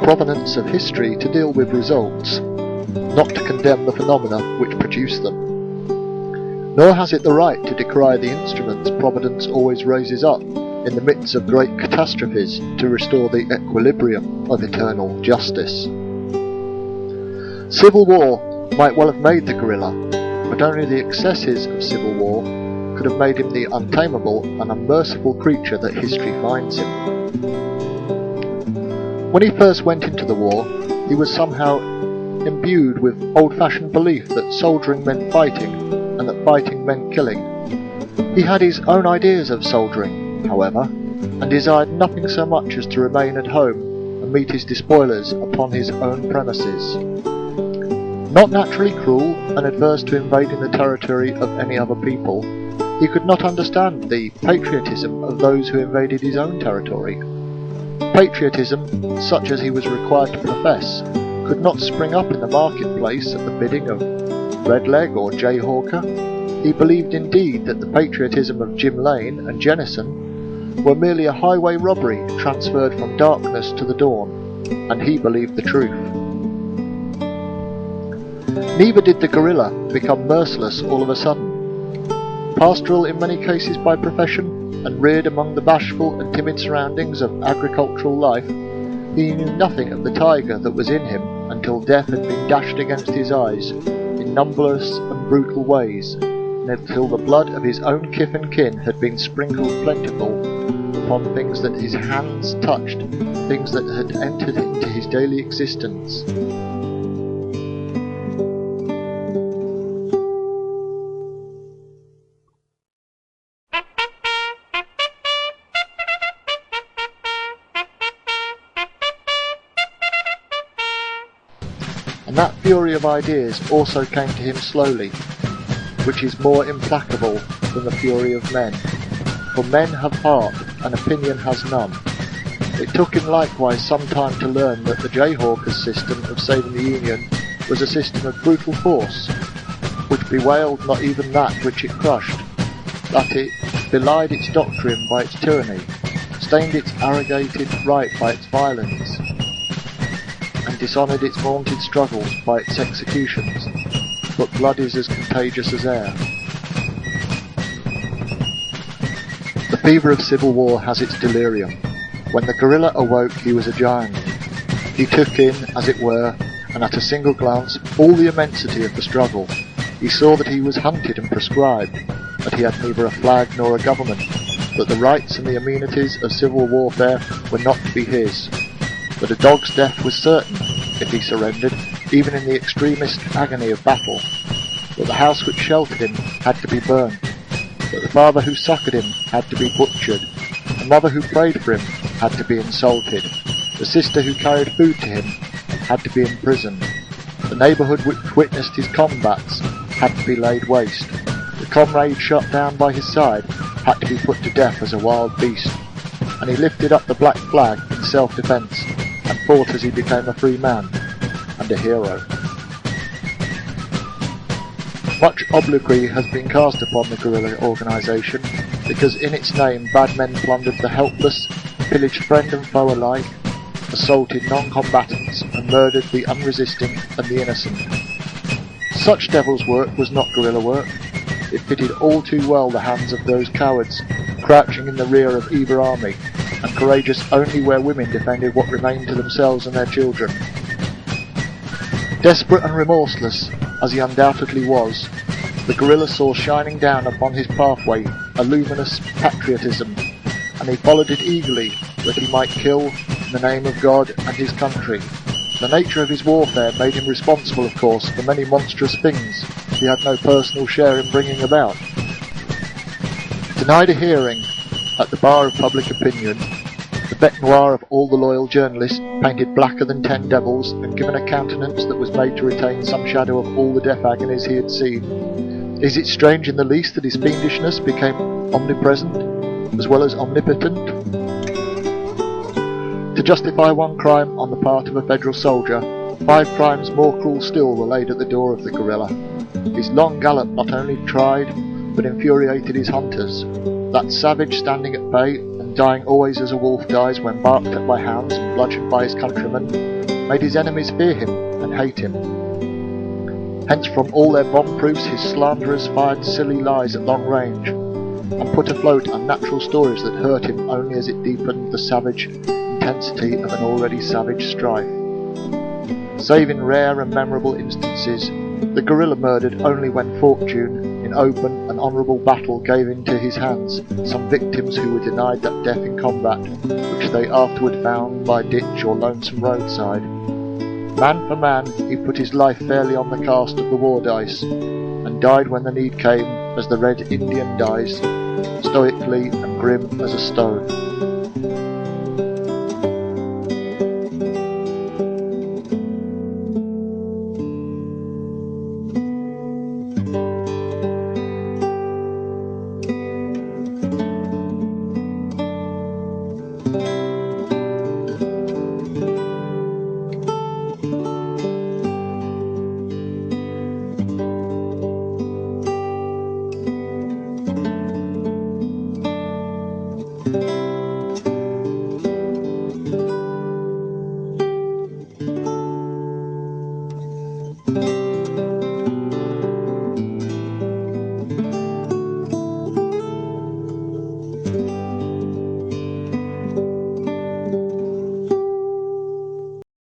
provenance of history to deal with results, not to condemn the phenomena which produce them. Nor has it the right to decry the instruments Providence always raises up in the midst of great catastrophes to restore the equilibrium of eternal justice. Civil war might well have made the guerrilla, but only the excesses of civil war could have made him the untamable and unmerciful creature that history finds him. When he first went into the war, he was somehow imbued with old-fashioned belief that soldiering meant fighting, and that fighting meant killing. He had his own ideas of soldiering, however, and desired nothing so much as to remain at home and meet his despoilers upon his own premises. Not naturally cruel and adverse to invading the territory of any other people, he could not understand the patriotism of those who invaded his own territory. Patriotism, such as he was required to profess, could not spring up in the marketplace at the bidding of Redleg or Jayhawker. He believed indeed that the patriotism of Jim Lane and Jennison were merely a highway robbery transferred from darkness to the dawn, and he believed the truth. Neither did the guerrilla become merciless all of a sudden. Pastoral in many cases by profession, and reared among the bashful and timid surroundings of agricultural life, he knew nothing of the tiger that was in him until death had been dashed against his eyes in numberless and brutal ways, and until the blood of his own kith and kin had been sprinkled plentiful upon things that his hands touched, things that had entered into his daily existence. And that fury of ideas also came to him slowly, which is more implacable than the fury of men. For men have heart, and opinion has none. It took him likewise some time to learn that the Jayhawker's system of saving the Union was a system of brutal force, which bewailed not even that which it crushed, that it belied its doctrine by its tyranny, stained its arrogated right by its violence, and dishonoured its vaunted struggles by its executions, but blood is as contagious as air. The fever of civil war has its delirium. When the guerrilla awoke he was a giant. He took in, as it were, and at a single glance, all the immensity of the struggle. He saw that he was hunted and proscribed, that he had neither a flag nor a government, that the rights and the amenities of civil warfare were not to be his, that a dog's death was certain if he surrendered, even in the extremest agony of battle, that the house which sheltered him had to be burnt, that the father who succoured him had to be butchered, the mother who prayed for him had to be insulted, the sister who carried food to him had to be imprisoned, the neighbourhood which witnessed his combats had to be laid waste, the comrade shot down by his side had to be put to death as a wild beast, and he lifted up the black flag in self-defence and fought as he became a free man and a hero. Much obloquy has been cast upon the guerrilla organisation, because in its name bad men plundered the helpless, pillaged friend and foe alike, assaulted non-combatants, and murdered the unresisting and the innocent. Such devil's work was not guerrilla work. It fitted all too well the hands of those cowards, crouching in the rear of either army, and courageous only where women defended what remained to themselves and their children. Desperate and remorseless as he undoubtedly was, the guerrilla saw shining down upon his pathway a luminous patriotism, and he followed it eagerly that he might kill in the name of God and his country. The nature of his warfare made him responsible, of course, for many monstrous things he had no personal share in bringing about. Denied a hearing at the bar of public opinion, the bête noire of all the loyal journalists, painted blacker than 10 devils, and given a countenance that was made to retain some shadow of all the death agonies he had seen, is it strange in the least that his fiendishness became omnipresent as well as omnipotent? To justify one crime on the part of a federal soldier, 5 crimes more cruel still were laid at the door of the guerrilla. His long gallop not only tried but infuriated his hunters. That savage standing at bay and dying always as a wolf dies when barked at by hounds and bludgeoned by his countrymen, made his enemies fear him and hate him. Hence from all their bomb-proofs his slanderers fired silly lies at long range, and put afloat unnatural stories that hurt him only as it deepened the savage intensity of an already savage strife. Save in rare and memorable instances, the guerrilla murdered only when fortune, in open and honourable battle, gave into his hands some victims who were denied that death in combat, which they afterward found by ditch or lonesome roadside. Man for man, he put his life fairly on the cast of the war dice, and died when the need came, as the Red Indian dies, stoically and grim as a stone.